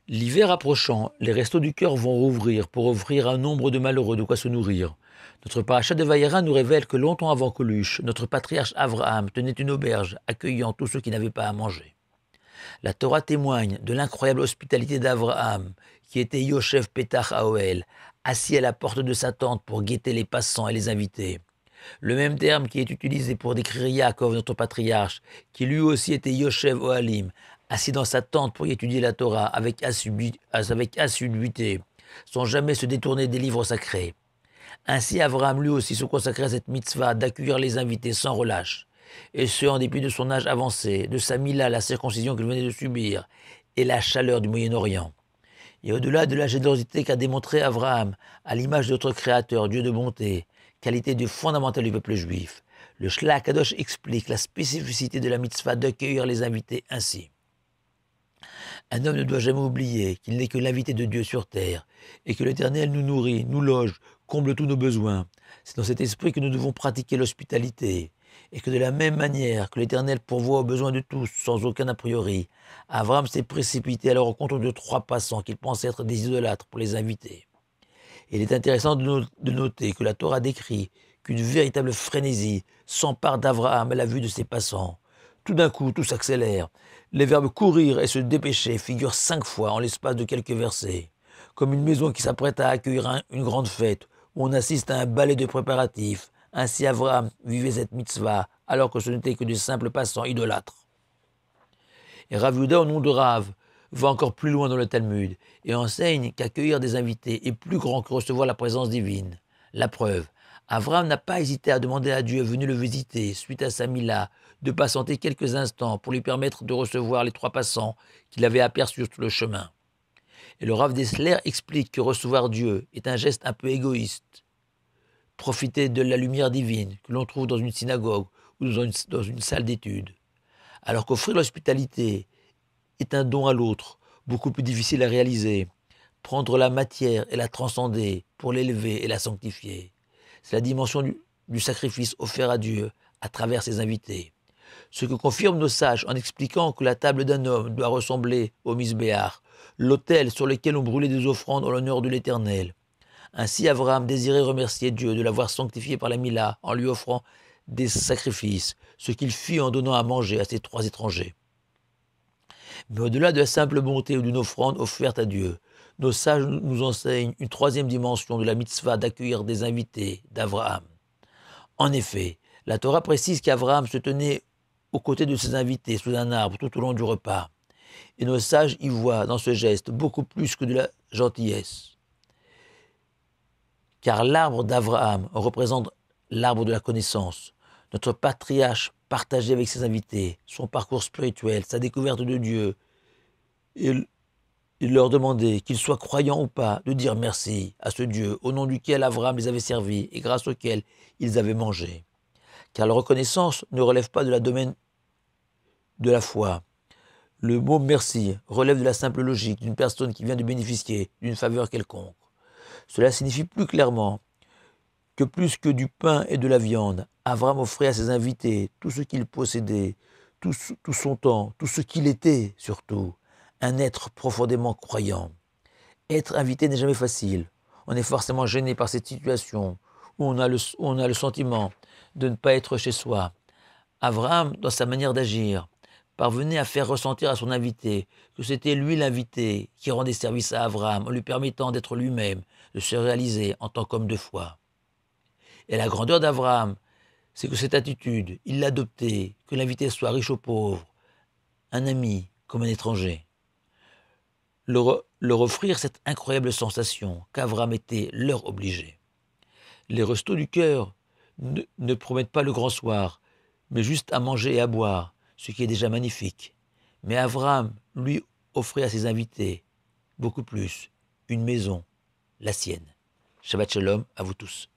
L'hiver approchant, les restos du cœur vont rouvrir pour offrir à un nombre de malheureux de quoi se nourrir. Notre paracha de Vaïra nous révèle que longtemps avant Coluche, notre patriarche Abraham tenait une auberge accueillant tous ceux qui n'avaient pas à manger. La Torah témoigne de l'incroyable hospitalité d'Abraham, qui était Yoshev Petach Aoel, assis à la porte de sa tente pour guetter les passants et les invités. Le même terme qui est utilisé pour décrire Yaakov, notre patriarche, qui lui aussi était Yoshev Ohalim, assis dans sa tente pour y étudier la Torah avec assiduité, sans jamais se détourner des livres sacrés. Ainsi Abraham lui aussi se consacrait à cette mitzvah d'accueillir les invités sans relâche, et ce en dépit de son âge avancé, de sa mila, la circoncision qu'il venait de subir, et la chaleur du Moyen-Orient. Et au-delà de la générosité qu'a démontré Abraham, à l'image de notre Créateur, Dieu de bonté, qualité du fondamental du peuple juif, le Shlach Kadosh explique la spécificité de la mitzvah d'accueillir les invités ainsi. Un homme ne doit jamais oublier qu'il n'est que l'invité de Dieu sur terre, et que l'Éternel nous nourrit, nous loge, comble tous nos besoins. C'est dans cet esprit que nous devons pratiquer l'hospitalité, et que de la même manière que l'Éternel pourvoit aux besoins de tous, sans aucun a priori, Abraham s'est précipité à la rencontre de 3 passants qu'il pensait être des idolâtres pour les inviter. Il est intéressant de noter que la Torah décrit qu'une véritable frénésie s'empare d'Abraham à la vue de ces passants. Tout d'un coup, tout s'accélère. Les verbes courir et se dépêcher figurent 5 fois en l'espace de quelques versets. Comme une maison qui s'apprête à accueillir une grande fête, où on assiste à un ballet de préparatifs. Ainsi Abraham vivait cette mitzvah, alors que ce n'était que de simples passants idolâtres. Et Rav Yehuda, au nom de Rav, va encore plus loin dans le Talmud et enseigne qu'accueillir des invités est plus grand que recevoir la présence divine. La preuve, Abraham n'a pas hésité à demander à Dieu venu le visiter suite à sa mila de patienter quelques instants pour lui permettre de recevoir les 3 passants qu'il avait aperçus sur le chemin. Et le Rav Dessler explique que recevoir Dieu est un geste un peu égoïste. Profiter de la lumière divine que l'on trouve dans une synagogue ou dans une salle d'études. Alors qu'offrir l'hospitalité est un don à l'autre, beaucoup plus difficile à réaliser. Prendre la matière et la transcender pour l'élever et la sanctifier. C'est la dimension du sacrifice offert à Dieu à travers ses invités. Ce que confirment nos sages en expliquant que la table d'un homme doit ressembler au misbéar, l'autel sur lequel on brûlait des offrandes en l'honneur de l'Éternel. Ainsi Abraham désirait remercier Dieu de l'avoir sanctifié par la Mila en lui offrant des sacrifices, ce qu'il fit en donnant à manger à ces 3 étrangers. Mais au-delà de la simple bonté ou d'une offrande offerte à Dieu, nos sages nous enseignent une 3e dimension de la mitzvah d'accueillir des invités d'Abraham. En effet, la Torah précise qu'Abraham se tenait aux côtés de ses invités sous un arbre tout au long du repas. Et nos sages y voient dans ce geste beaucoup plus que de la gentillesse. Car l'arbre d'Abraham représente l'arbre de la connaissance. Notre patriarche partageait avec ses invités son parcours spirituel, sa découverte de Dieu. Il leur demandait, qu'ils soient croyants ou pas, de dire merci à ce Dieu au nom duquel Abraham les avait servis et grâce auquel ils avaient mangé. Car la reconnaissance ne relève pas de la domaine de la foi. Le mot merci relève de la simple logique d'une personne qui vient de bénéficier d'une faveur quelconque. Cela signifie plus clairement que plus que du pain et de la viande, Abraham offrait à ses invités tout ce qu'il possédait, tout son temps, tout ce qu'il était surtout, un être profondément croyant. Être invité n'est jamais facile. On est forcément gêné par cette situation où on a le sentiment de ne pas être chez soi. Abraham, dans sa manière d'agir, parvenait à faire ressentir à son invité que c'était lui l'invité qui rendait service à Abraham en lui permettant d'être lui-même, de se réaliser en tant qu'homme de foi. Et la grandeur d'Abraham, c'est que cette attitude, il l'adoptait, que l'invité soit riche ou pauvre, un ami comme un étranger. Leur offrir cette incroyable sensation qu'Abraham était leur obligé. Les restos du cœur ne promettent pas le grand soir, mais juste à manger et à boire, ce qui est déjà magnifique. Mais Abraham, lui, offrait à ses invités beaucoup plus, une maison, la sienne. Shabbat shalom à vous tous.